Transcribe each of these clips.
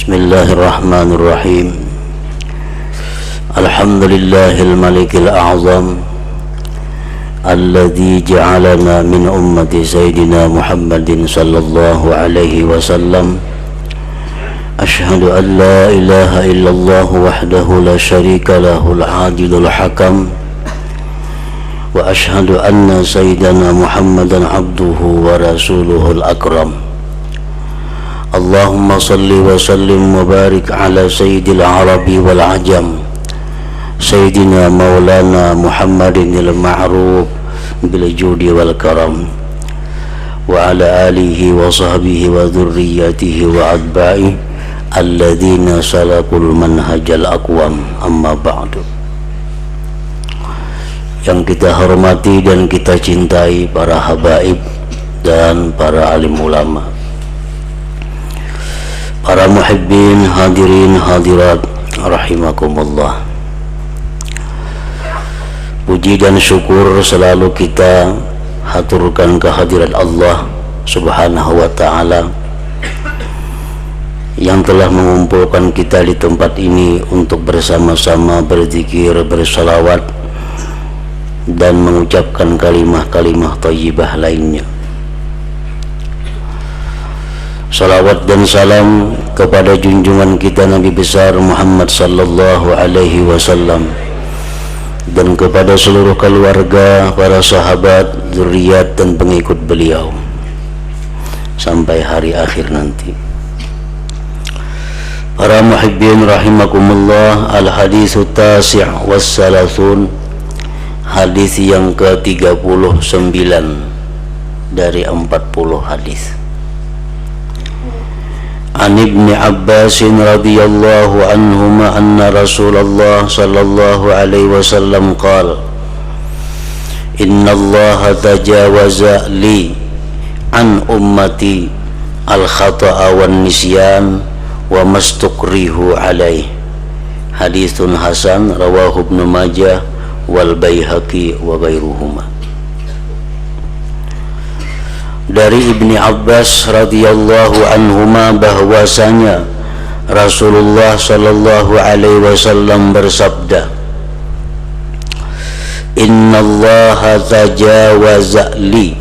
Bismillahirrahmanirrahim. Alhamdulillahil malikil a'zam alladzi ja'alana min ummati sayyidina Muhammadin sallallahu alaihi wasallam. Ashhadu an la ilaha illallah wahdahu la syarika lahul adilul hakam wa ashhadu anna sayyidana Muhammadan abduhu wa rasuluhul akram. Allahumma salli wa sallim wa barik ala sayyidil arabi wal ajam sayyidina maulana Muhammadin al-ma'ruf bil judi wal karam wa ala alihi wa sahbihi wa dhurriyyatihi wa atba'i alladzina salakul manhajal aqwam, amma ba'du. Yang kita hormati dan kita cintai para habaib dan para alim ulama, para muhibbin, hadirin hadirat rahimakumullah. Puji dan syukur selalu kita haturkan kehadirat Allah subhanahu wa ta'ala yang telah mengumpulkan kita di tempat ini untuk bersama-sama berzikir, bersalawat dan mengucapkan kalimah-kalimah thayyibah lainnya. Salawat dan salam kepada junjungan kita Nabi besar Muhammad sallallahu alaihi wasallam dan kepada seluruh keluarga, para sahabat, zuriat dan pengikut beliau sampai hari akhir nanti. Para muhibbin rahimakumullah, al-haditsu tasi' was salasun, hadis yang ke-39 dari 40 hadis. An Ibni Abbas radhiyallahu anhuma anna Rasulullah sallallahu alaihi wasallam qala Inna Allah tajawaza li an ummati al-khata'a wan nisyan wa mastukrihu alaih. Hadithun hasan rawahu Ibnu Majah wal Baihaqi wa ghairuhuma. Dari Ibni Abbas radhiyallahu anhuma bahwasanya Rasulullah sallallahu alaihi wasallam bersabda, Innallaha tajawaza li,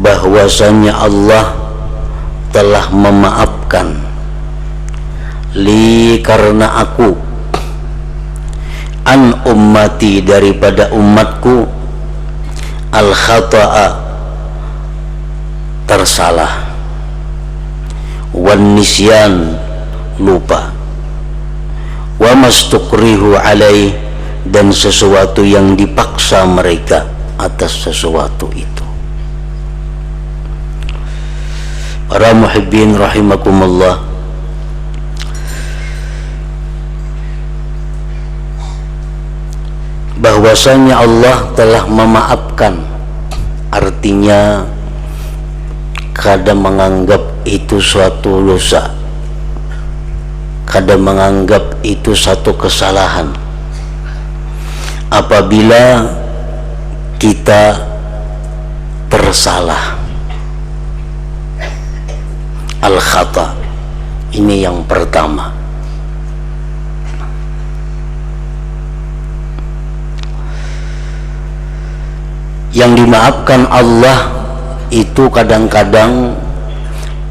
bahwasanya Allah telah memaafkan, li karena aku, an ummati daripada umatku, al khata'a tersalah, wan nisyan lupa, wa mastukrihu alaih dan sesuatu yang dipaksa mereka atas sesuatu itu. Para muhibbin rahimakumullah, bahwasanya Allah telah memaafkan, artinya kadang menganggap itu suatu dosa, kadang menganggap itu satu kesalahan apabila kita tersalah. Al-khata ini yang pertama. Yang dimaafkan Allah itu kadang-kadang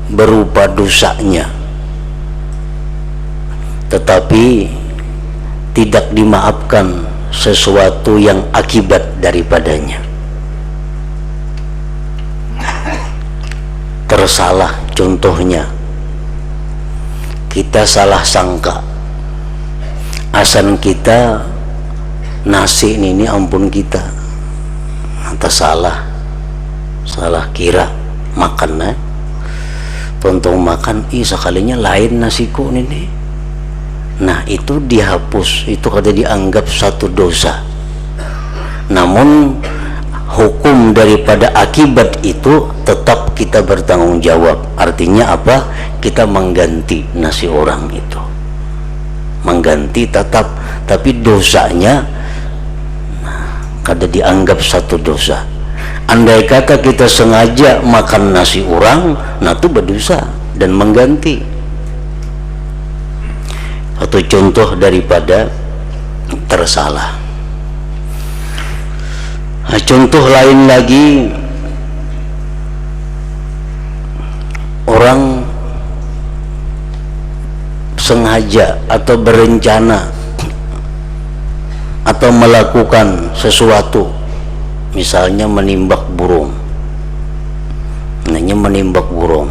berupa dosanya, tetapi tidak dimaafkan sesuatu yang akibat daripadanya. Tersalah, contohnya kita salah sangka, asan kita nasi ini ampun kita, atas salah kira makan, tontong makan, sekalinya lain nasiku ini. Nah itu dihapus, itu kada dianggap satu dosa. Namun hukum daripada akibat itu tetap kita bertanggung jawab. Artinya apa? Kita mengganti nasi orang itu, mengganti tetap, tapi dosanya kada dianggap satu dosa. Andai kata kita sengaja makan nasi orang, nah itu berdosa dan mengganti. atau contoh daripada tersalah. Nah, contoh lain lagi, orang sengaja atau berencana atau melakukan sesuatu, misalnya menimbak burung. Nanya menimbak burung,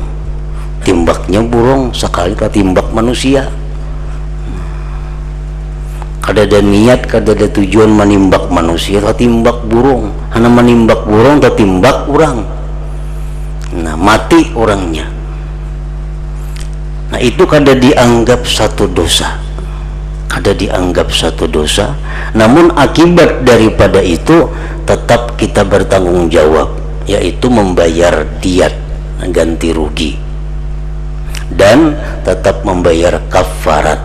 timbaknya burung sekali timbak manusia. Kada ada niat, kada ada tujuan menimbak manusia, timbak burung. Hanya menimbak burung, timbak orang. Nah, mati orangnya. Nah, itu kada dianggap satu dosa, kada dianggap satu dosa. Namun akibat daripada itu tetap kita bertanggung jawab, yaitu membayar diat, ganti rugi, dan tetap membayar kafarat.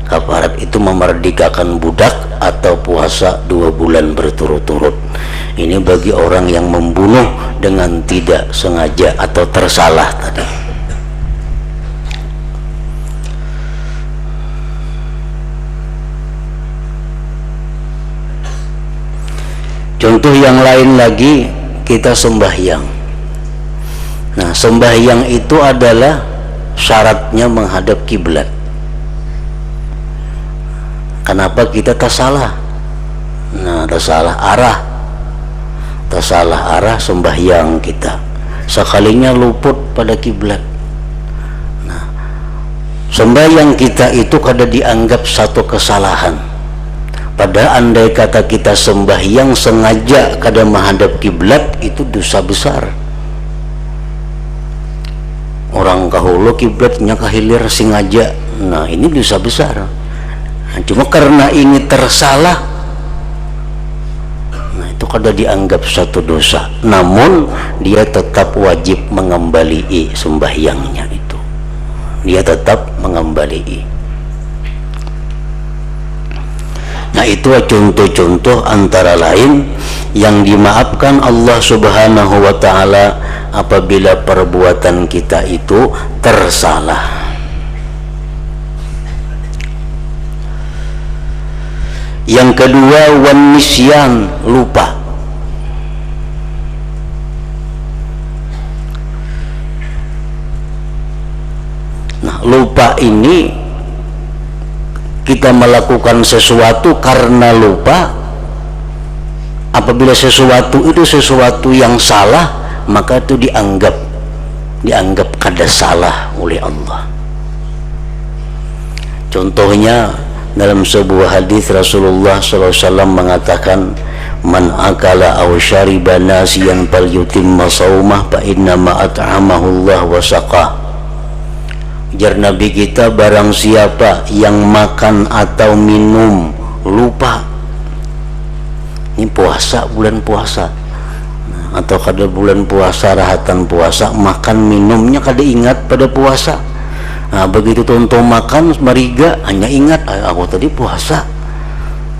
Kafarat itu memerdekakan budak atau puasa 2 bulan berturut-turut. Ini bagi orang yang membunuh dengan tidak sengaja atau tersalah tadi. Contoh yang lain lagi, kita sembahyang. Nah, sembahyang itu adalah syaratnya menghadap kiblat. Kenapa kita tersalah? Nah, tersalah arah sembahyang kita, sekalinya luput pada kiblat. Nah, sembahyang kita itu kada dianggap satu kesalahan. Padahal andai kata kita sembahyang sengaja kada menghadap kiblat, itu dosa besar. Orang kahulu kiblatnya kahilir sengaja, nah ini dosa besar. Nah, cuma karena ini tersalah, nah itu kada dianggap satu dosa. Namun dia tetap wajib mengembalikan sembahyangnya itu. Dia tetap mengembalikan. Nah, itu contoh-contoh antara lain yang dimaafkan Allah Subhanahu wa ta'ala apabila perbuatan kita itu tersalah. Yang kedua, wan nisyan, lupa. Nah, lupa ini kita melakukan sesuatu karena lupa. Apabila sesuatu itu sesuatu yang salah, maka itu dianggap kada salah oleh Allah. Contohnya dalam sebuah hadis Rasulullah SAW mengatakan, man akala aw syariba nasiyan falyutimma shaumah fa inna ma at'amahu Allah wa saqah. Jar Nabi kita, barang siapa yang makan atau minum lupa, ini puasa, bulan puasa, atau kada bulan puasa, rahatan puasa, makan minumnya kada ingat pada puasa. Nah, begitu tonton makan mariga hanya ingat aku tadi puasa.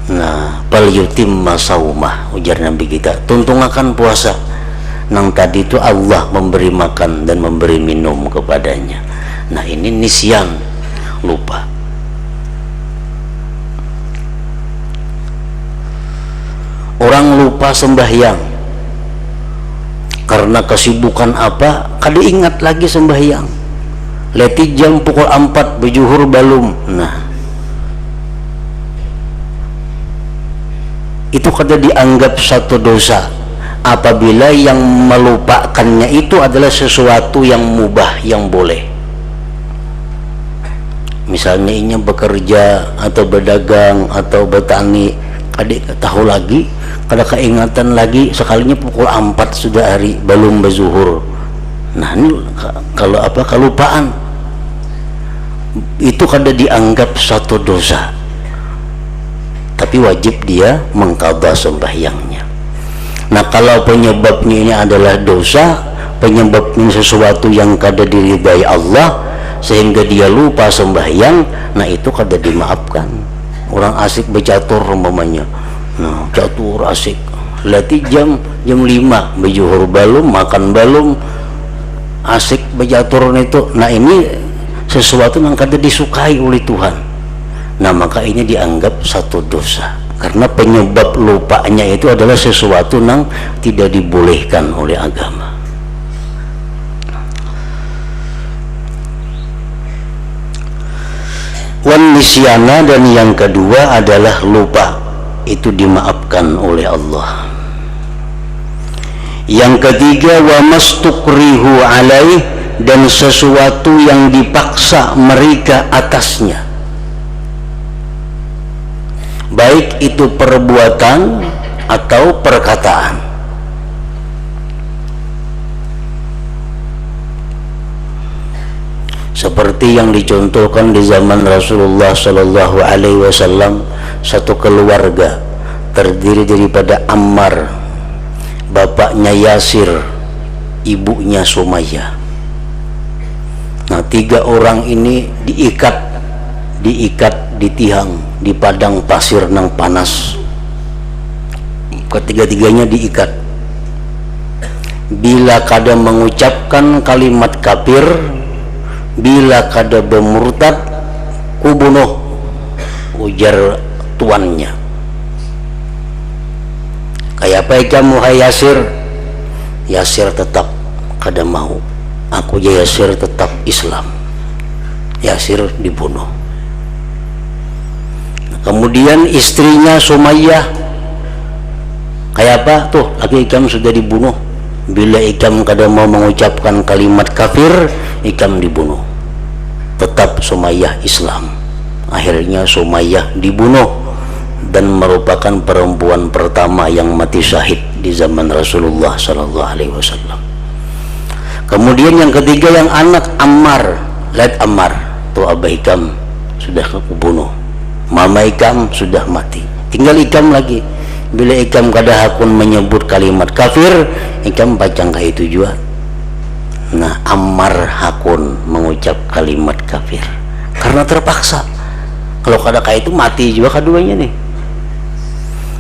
Nah, fal yutimma shaumah, ujar Nabi kita, tonton makan puasa. Nang tadi itu Allah memberi makan dan memberi minum kepadanya. Nah, ini nisyan, lupa. Orang lupa sembahyang karena kesibukan apa, kada ingat lagi sembahyang. Leti jam pukul 4 bejuhur balum. Nah, itu kada dianggap satu dosa apabila yang melupakannya itu adalah sesuatu yang mubah, yang boleh. Misalnya ini bekerja atau berdagang atau bertani, adik tahu lagi, kada keingatan lagi, sekalinya pukul 4 sudah hari belum berzuhur. Nah, ini kalau apa, kelupaan itu kada dianggap satu dosa, tapi wajib dia mengqadha sembahyangnya. Nah, kalau penyebabnya ini adalah dosa, penyebabnya sesuatu yang kada diridai Allah sehingga dia lupa sembahyang, nah itu kada dimaafkan. Orang asik bercatur umpamanya, nah catur asik, lati jam 5 bejuhur balum, makan balum, asik bercatur itu. Nah, ini sesuatu yang kada disukai oleh Tuhan. Nah maka ini dianggap satu dosa, karena penyebab lupanya itu adalah sesuatu yang tidak dibolehkan oleh agama. Wan nisyana, dan yang kedua adalah lupa, itu dimaafkan oleh Allah. Yang ketiga, wa mastukrihu alaih, dan sesuatu yang dipaksa mereka atasnya, baik itu perbuatan atau perkataan. Seperti yang dicontohkan di zaman Rasulullah Sallallahu Alaihi Wasallam, satu keluarga terdiri daripada Ammar, bapaknya Yasir, ibunya Sumayyah. Nah, 3 orang ini diikat di tiang di padang pasir nang panas. Ketiga-tiganya diikat. Bila kada mengucapkan kalimat kafir, bila kada bermurtad, kubunuh, ujar tuannya. Kayak apa kamu hai Yasir? Yasir tetap kada mau. Aku ya Yasir tetap Islam. Yasir dibunuh. Kemudian istrinya Sumayyah, kayak apa tuh, laki ikam sudah dibunuh. Bila ikam kada mau mengucapkan kalimat kafir, ikam dibunuh. Tetap Sumayyah Islam. Akhirnya Sumayyah dibunuh, dan merupakan perempuan pertama yang mati syahid di zaman Rasulullah Sallallahu Alaihi Wasallam. Kemudian yang ketiga, yang anak Ammar, lihat Ammar tuh, abah ikam sudah kebunuh, mama ikam sudah mati, tinggal ikam lagi. Bila ikam kada hakun menyebut kalimat kafir, ikam pacang kayak itu juga. Nah, Ammar hakun mengucap kalimat kafir karena terpaksa. Kalau kada kayak itu mati juga keduanya nih.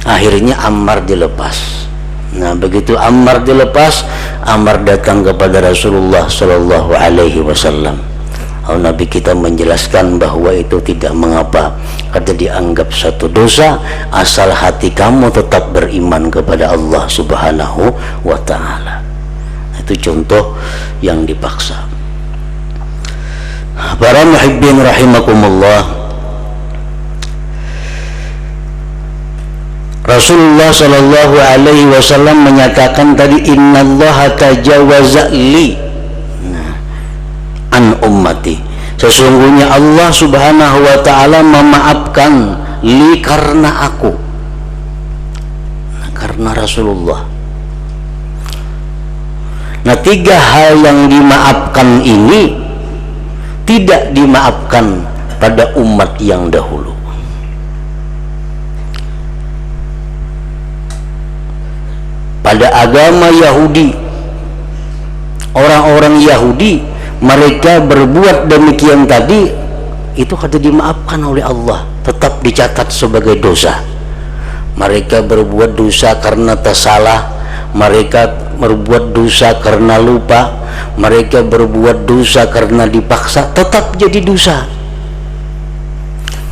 Akhirnya Ammar dilepas. Nah, begitu Ammar dilepas, Ammar datang kepada Rasulullah Sallallahu Alaihi Wasallam. Nabi kita menjelaskan bahwa itu tidak mengapa, kada dianggap satu dosa asal hati kamu tetap beriman kepada Allah Subhanahu wa Ta'ala. Itu contoh yang dipaksa. Para muhibbin rahimakumullah, Rasulullah Sallallahu Alaihi Wasallam menyatakan tadi, innallaha tajawaza li an ummati, sesungguhnya Allah Subhanahu wa Ta'ala memaafkan li, karena aku, karena Rasulullah. Nah, 3 hal yang dimaafkan ini tidak dimaafkan pada umat yang dahulu. Pada agama Yahudi, orang-orang Yahudi, mereka berbuat demikian tadi, itu kada dimaafkan oleh Allah, tetap dicatat sebagai dosa. Mereka berbuat dosa karena tersalah, mereka berbuat dosa karena lupa, mereka berbuat dosa karena dipaksa, tetap jadi dosa.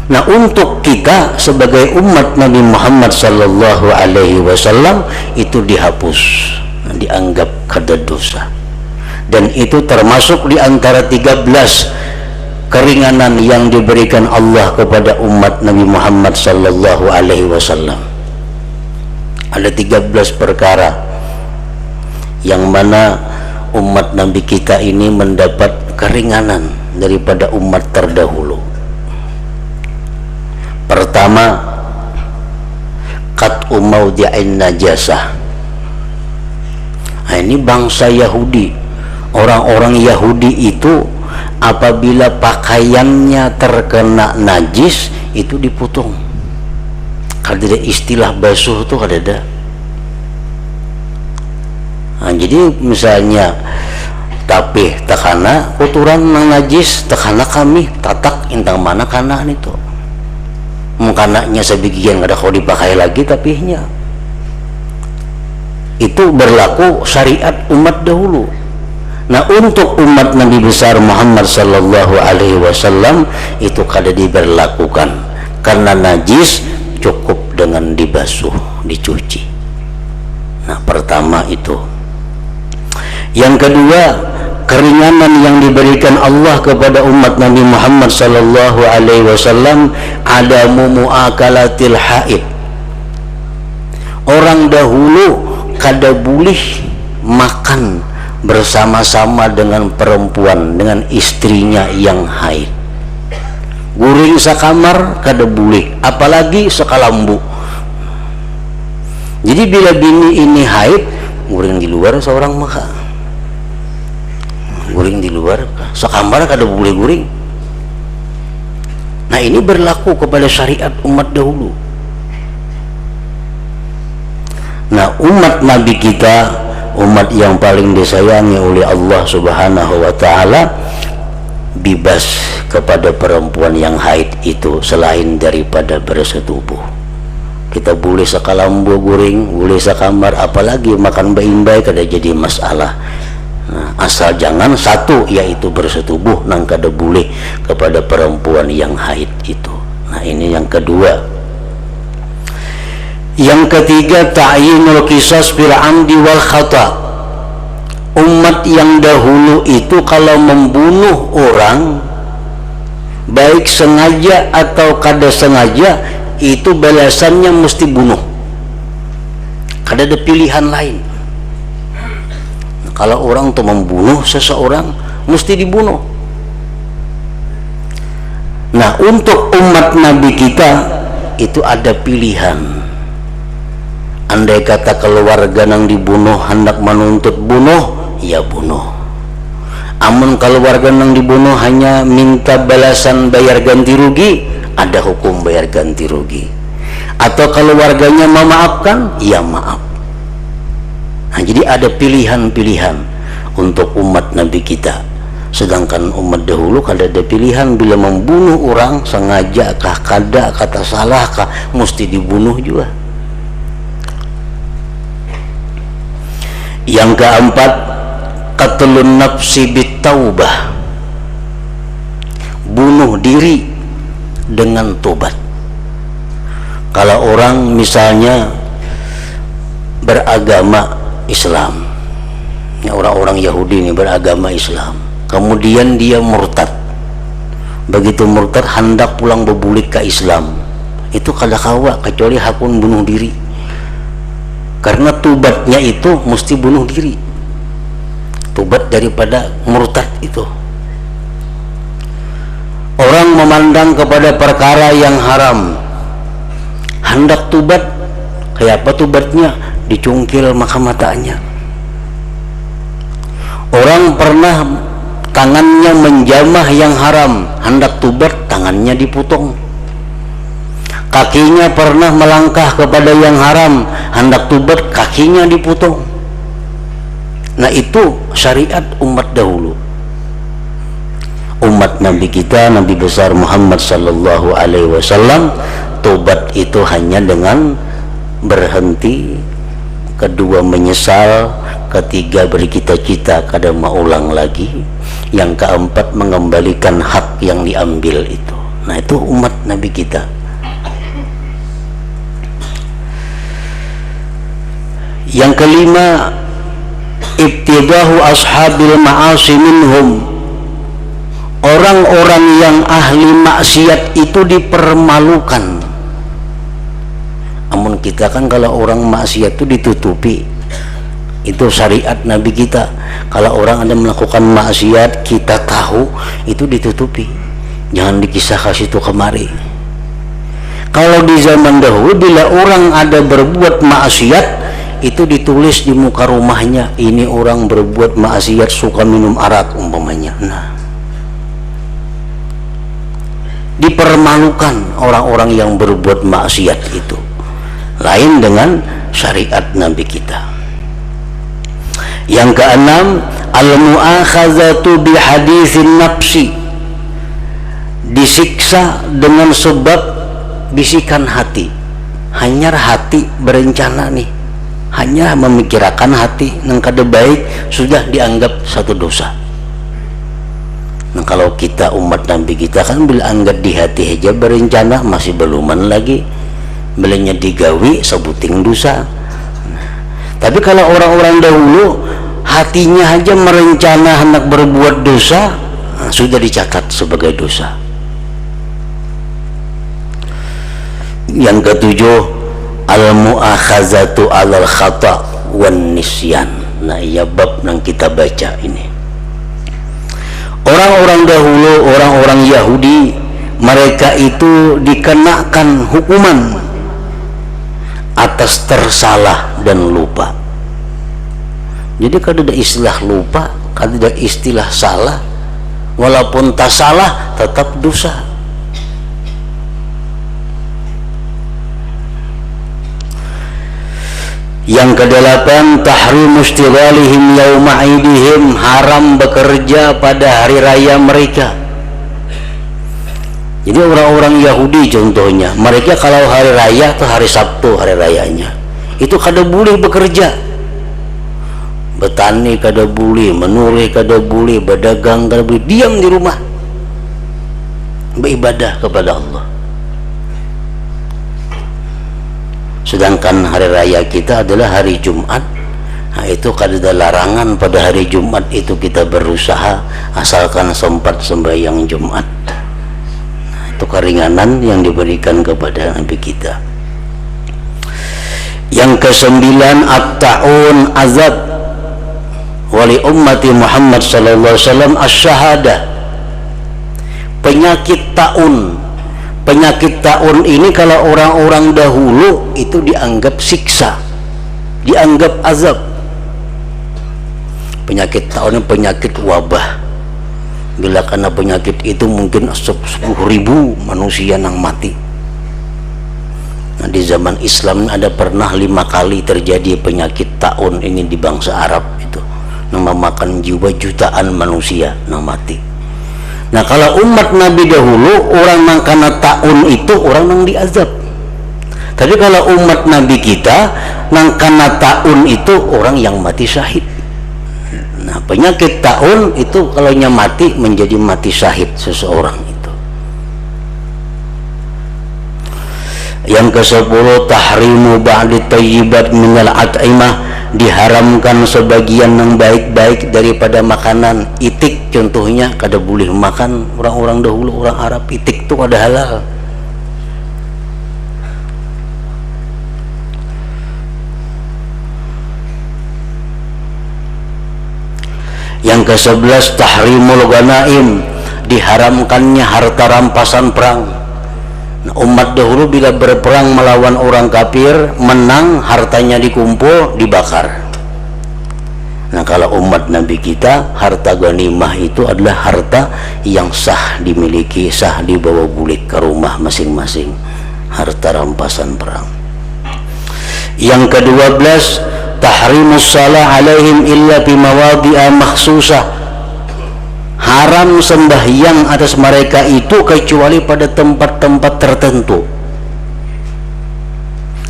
Nah, untuk kita sebagai umat Nabi Muhammad Sallallahu Alaihi Wasallam itu dihapus, dianggap kada dosa. Dan itu termasuk di antara 13 keringanan yang diberikan Allah kepada umat Nabi Muhammad Sallallahu Alaihi Wasallam. Ada 13 perkara yang mana umat Nabi kita ini mendapat keringanan daripada umat terdahulu. Pertama, qat'u mawdi'in najasah. Nah, ini bangsa Yahudi, orang-orang Yahudi itu apabila pakaiannya terkena najis itu dipotong. Kada ada istilah basuh tuh, kada ada. Nah, jadi misalnya tapi takana kotoran nang najis, takana kami tatak intang mana kana itu. Mengkanaknya sebagian kada kau dipakai lagi, tapi nya itu berlaku syariat umat dahulu. Nah, untuk umat Nabi besar Muhammad Sallallahu Alaihi Wasallam itu kada diberlakukan. karena najis, cukup dengan dibasuh, dicuci. Nah, pertama itu. Yang kedua, keringanan yang diberikan Allah kepada umat Nabi Muhammad sallallahu alaihi wasallam, adamu muakalatil haid. Orang dahulu kada boleh makan bersama-sama dengan perempuan, dengan istrinya yang haid. Guring sakamar kada boleh, apalagi sekalambu. Jadi bila bini ini haid, guring di luar seorang maka. Guring di luar, sekamar kada boleh guring. Nah, ini berlaku kepada syariat umat dahulu. Nah, umat Nabi kita, umat yang paling disayangi oleh Allah Subhanahu wa ta'ala, bebas kepada perempuan yang haid itu selain daripada bersetubuh. Kita boleh sekalambu guring, boleh sekamar, apalagi makan baimbai kada jadi masalah. Nah, asal jangan satu, yaitu bersetubuh, nang kada boleh kepada perempuan yang haid itu. Nah, ini yang kedua. Yang ketiga, ta'yinul qisas bil amdi wal khata. Umat yang dahulu itu kalau membunuh orang, baik sengaja atau kada sengaja, itu balasannya mesti bunuh. Kada ada pilihan lain. Kalau orang tuh membunuh seseorang, mesti dibunuh. Nah, untuk umat Nabi kita itu ada pilihan. Andai kata keluarga nang dibunuh hendak menuntut bunuh, ya bunuh. Amun keluarga nang dibunuh hanya minta balasan bayar ganti rugi, ada hukum bayar ganti rugi. Atau keluarganya memaafkan, ya maaf. Nah, jadi ada pilihan-pilihan untuk umat Nabi kita. Sedangkan umat dahulu kada ada pilihan, bila membunuh orang sengaja kah, kada, kata salah kah, mesti dibunuh juga. Yang keempat, qatlun nafsi bitaubah, bunuh diri dengan tobat. Kalau orang misalnya beragama Islam, ya, orang-orang Yahudi ini beragama Islam, kemudian dia murtad. Begitu murtad hendak pulang berbulik ke Islam, itu kada kawa kecuali hakun bunuh diri. Karena tubatnya itu mesti bunuh diri, tubat daripada murtad itu. Orang memandang kepada perkara yang haram, hendak tubat, kayak apa tubatnya? Dicungkil maka matanya. Orang pernah tangannya menjamah yang haram, hendak tubat, tangannya dipotong. Kakinya pernah melangkah kepada yang haram, hendak tubat, kakinya dipotong. Nah, itu syariat umat dahulu. Umat Nabi kita, Nabi besar Muhammad sallallahu alaihi wasallam, tobat itu hanya dengan berhenti, kedua menyesal, ketiga bercita-cita kada maulang lagi, yang keempat mengembalikan hak yang diambil itu. Nah, itu umat Nabi kita. Yang kelima, ibtidahu ashabil ma'asi minhum. Orang-orang yang ahli maksiat itu dipermalukan. Amun kita kan kalau orang maksiat itu ditutupi. Itu syariat Nabi kita. Kalau orang ada melakukan maksiat, kita tahu, itu ditutupi. Jangan dikisah kasih itu kemari. Kalau di zaman dahulu, bila orang ada berbuat maksiat, itu ditulis di muka rumahnya, ini orang berbuat maksiat, suka minum arak umpamanya. Nah, dipermalukan orang-orang yang berbuat maksiat itu. Lain dengan syariat Nabi kita. Yang keenam, al-mu'akhazatu bihaditsin nafsi, disiksa dengan sebab bisikan hati. Hanya hati berencana nih, hanya memikirkan hati nang kada baik, sudah dianggap satu dosa. Nah, kalau kita umat Nabi kita kan bila anggat di hati aja berencana masih beluman lagi, belanya digawi sebuting dosa. Tapi kalau orang-orang dahulu hatinya aja merencana hendak berbuat dosa, nah, sudah dicatat sebagai dosa. Yang ketujuh, al-mu'akhazatu alal khata' wan nisyan. Nah, iya bab yang kita baca ini. Orang-orang dahulu, orang-orang Yahudi, mereka itu dikenakan hukuman atas tersalah dan lupa. Jadi kalau ada istilah lupa, kalau ada istilah salah, walaupun tak salah tetap dosa. Yang kedelapan, tahrimu istighalihim yauma aidihim, haram bekerja pada hari raya mereka. Jadi orang-orang Yahudi contohnya, mereka kalau hari raya atau hari Sabtu hari rayanya, itu kada boleh bekerja. Betani kada boleh, menurih kada boleh, berdagang kada boleh, diam di rumah beribadah kepada Allah. Sedangkan hari raya kita adalah hari Jumat. Nah, itu kada ada larangan pada hari Jumat itu kita berusaha asalkan sempat sembahyang Jumat. Nah, itu keringanan yang diberikan kepada Nabi kita. Yang kesembilan, at-ta'un azab wali ummati Muhammad sallallahu alaihi wasallam asy-syahadah. Penyakit taun. Penyakit taun ini kalau orang-orang dahulu itu dianggap siksa, dianggap azab. Penyakit taun ini penyakit wabah. Bila karena penyakit itu mungkin 10.000 manusia yang mati. Nah, di zaman Islam ada pernah 5 kali terjadi penyakit taun ini di bangsa Arab itu, yang memakan jiwa jutaan manusia yang mati. Nah, kalau umat Nabi dahulu orang yang kena taun itu orang yang diazab. Tapi kalau umat Nabi kita yang kena taun itu orang yang mati syahid. Nah, penyakit taun itu kalau nya mati menjadi mati syahid seseorang itu. Yang ke-10, tahrimu ba'di thayyibat minal at'imah, diharamkan sebagian yang baik-baik daripada makanan. Itik contohnya kada boleh makan orang-orang dahulu, orang Arab. Itik itu kada halal. Yang ke-11, tahrimul ghanaim, diharamkannya harta rampasan perang. Nah, umat dahulu bila berperang melawan orang kafir, menang, hartanya dikumpul, dibakar. Nah, kalau umat Nabi kita, harta ghanimah itu adalah harta yang sah dimiliki, sah dibawa bulik ke rumah masing-masing, harta rampasan perang. Yang ke-12, tahrimus salah alaihim illa fi mawadhi'a makhsusah, haram sembahyang atas mereka itu kecuali pada tempat-tempat tertentu.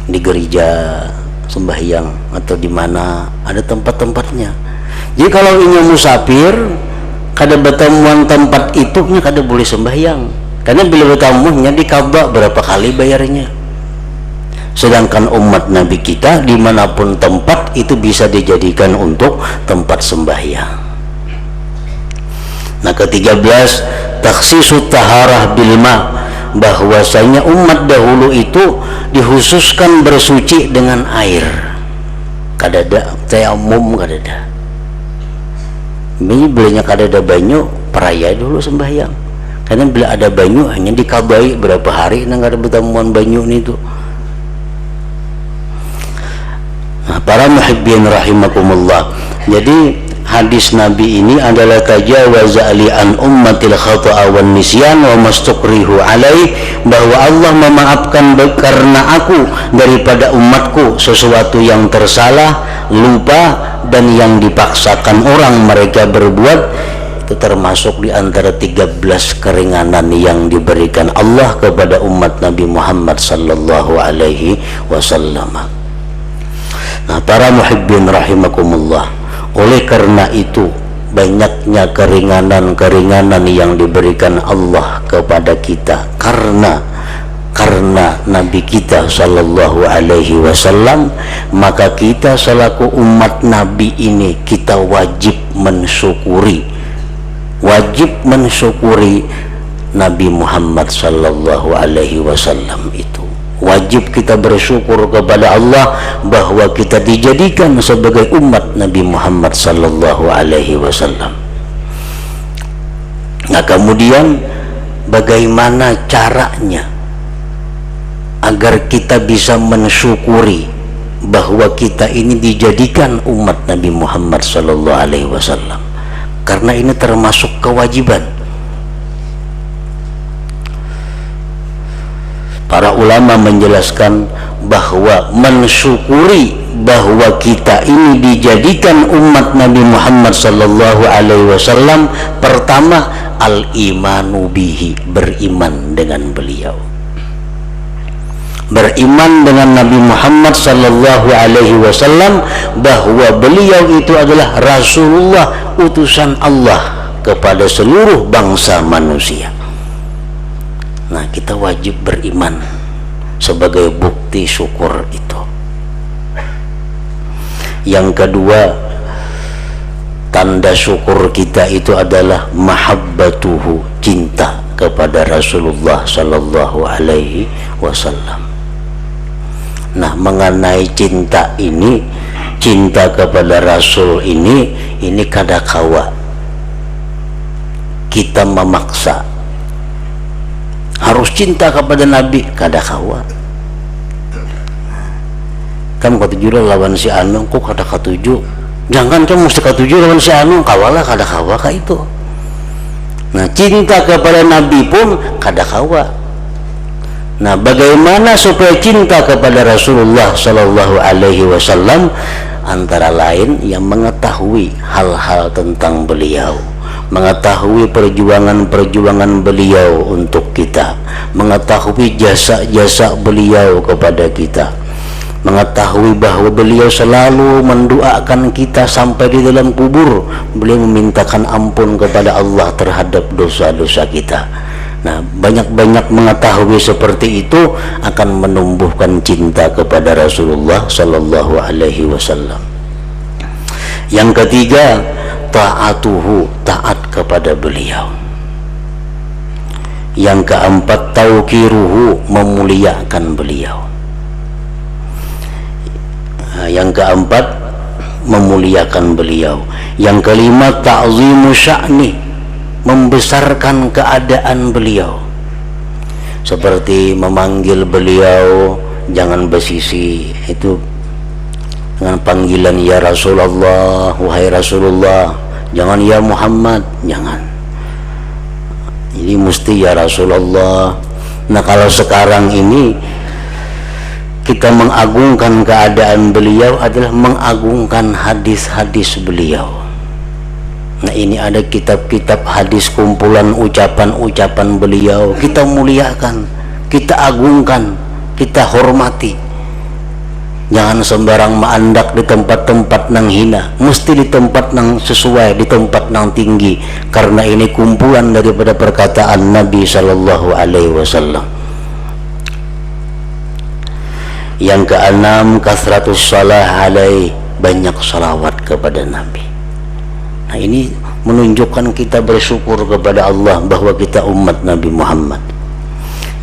Di gereja sembahyang atau di mana ada tempat-tempatnya. Jadi kalau ini musafir kada bertemuan tempat itu nya kada boleh sembahyang, karena bila bertemunya dikabak berapa kali bayarnya. Sedangkan umat Nabi kita dimanapun tempat itu bisa dijadikan untuk tempat sembahyang. Nah, ke-13, takhsisut taharah bilma, bahwasanya umat dahulu itu dikhususkan bersuci dengan air. Kadada tayamum, kadada. Ini bilanya kadada banyu, peraya dulu sembahyang. Karena bila ada banyu hanya dikabai berapa hari nang ada pertemuan banyu itu. Nah, para muhibbin rahimakumullah. Jadi hadis Nabi ini adalah tajawaza li an ummatil khata'a wan nisyan wa mastukrihu alaih, bahwa Allah memaafkan karena aku daripada umatku sesuatu yang tersalah, lupa, dan yang dipaksakan orang mereka berbuat. Itu termasuk di antara 13 keringanan yang diberikan Allah kepada umat Nabi Muhammad sallallahu alaihi wasallam. Nah, para muhibbin rahimakumullah, oleh karena itu banyaknya keringanan-keringanan yang diberikan Allah kepada kita karena Nabi kita sallallahu alaihi wasallam, maka kita selaku umat Nabi ini kita wajib mensyukuri Nabi Muhammad sallallahu alaihi wasallam itu. Wajib kita bersyukur kepada Allah bahwa kita dijadikan sebagai umat Nabi Muhammad sallallahu alaihi wasallam. Nah, kemudian bagaimana caranya agar kita bisa mensyukuri bahwa kita ini dijadikan umat Nabi Muhammad sallallahu alaihi wasallam? Karena ini termasuk kewajiban. Para ulama menjelaskan bahwa mensyukuri bahwa kita ini dijadikan umat Nabi Muhammad sallallahu alaihi wasallam, pertama al-imanu bihi, beriman dengan beliau. Beriman dengan Nabi Muhammad sallallahu alaihi wasallam bahwa beliau itu adalah Rasulullah, utusan Allah kepada seluruh bangsa manusia. Nah, kita wajib beriman sebagai bukti syukur itu. Yang kedua, tanda syukur kita itu adalah mahabbatuhu, cinta kepada Rasulullah sallallahu alaihi wasallam. Nah, mengenai cinta ini, cinta kepada Rasul ini kadakawa kita memaksa harus cinta kepada Nabi, kadakawa. Kamu katuju lawan si anu, kok kada katuju? Jangan kamu mesti katuju lawan si anu, kawalah kadakawa ka itu. Nah, cinta kepada Nabi pun kadakawa. Nah, bagaimana supaya cinta kepada Rasulullah sallallahu alaihi wasallam? Antara lain yang mengetahui hal-hal tentang beliau, mengetahui perjuangan-perjuangan beliau untuk kita, mengetahui jasa-jasa beliau kepada kita, mengetahui bahwa beliau selalu mendoakan kita sampai di dalam kubur. Beliau memintakan ampun kepada Allah terhadap dosa-dosa kita. Nah, banyak-banyak mengetahui seperti itu akan menumbuhkan cinta kepada Rasulullah sallallahu alaihi wasallam. Yang ketiga, ta'atuhu, taat kepada beliau. Yang keempat, tauqiruhu, memuliakan beliau. Yang keempat, memuliakan beliau. Yang kelima, ta'zimu sya'ni, membesarkan keadaan beliau, seperti memanggil beliau jangan bersisi, itu dengan panggilan ya Rasulullah, wahai Rasulullah, jangan ya Muhammad, jangan. Jadi mesti ya Rasulullah. Nah, kalau sekarang ini kita mengagungkan keadaan beliau adalah mengagungkan hadis-hadis beliau. Nah, ini ada kitab-kitab hadis, kumpulan ucapan-ucapan beliau, kita muliakan, kita agungkan, kita hormati. Jangan sembarang maandak di tempat-tempat nang hina, mesti di tempat nang sesuai, di tempat nang tinggi, karena ini kumpulan daripada perkataan Nabi sallallahu alaihi wasallam. Yang keenam, kasratus salah alaih, banyak salawat kepada Nabi. Nah, ini menunjukkan kita bersyukur kepada Allah bahwa kita umat Nabi Muhammad.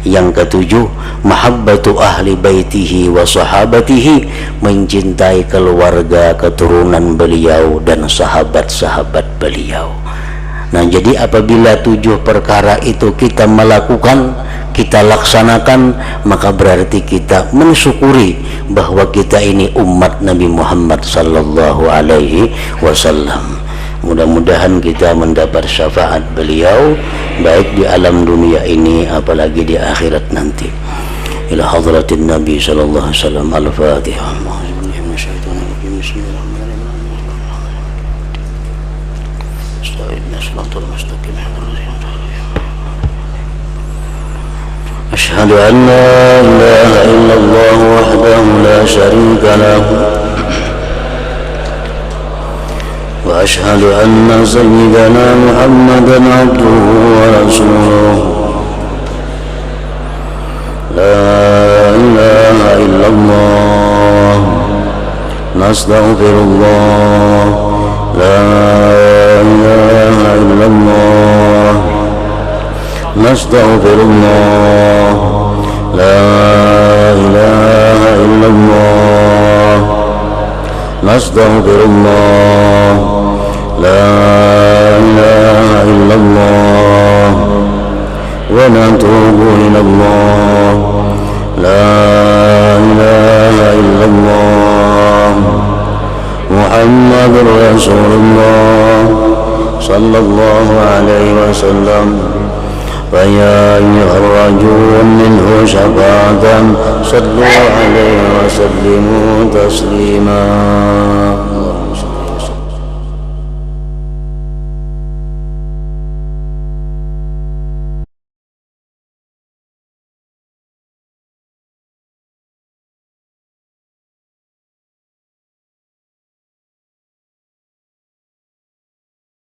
Yang ketujuh, mahabbatu ahli baitihi wa sahabatihi, mencintai keluarga keturunan beliau dan sahabat-sahabat beliau. Nah, jadi apabila 7 perkara itu kita melakukan, kita laksanakan, maka berarti kita mensyukuri bahwa kita ini umat Nabi Muhammad sallallahu alaihi wasallam. Mudah-mudahan kita mendapat syafaat beliau baik di alam dunia ini apalagi di akhirat nanti. Ila hadratin Nabi sallallahu alaihi wasallam. Al-Fatihah. Asyhadu an la ilaha illallah wahdahu la syarika lahu وأشهد أن سيدنا محمدا عبده ورسوله لا إله إلا الله نستغفر الله لا إله إلا الله نستغفر الله لا إله إلا الله نستغفر الله لا إله إلا الله ونتوب إلى الله لا إله إلا الله محمد رسول الله صلى الله عليه وسلم فيا أيها الرجل منه شفاعة صلوا عليه وسلموا تسليما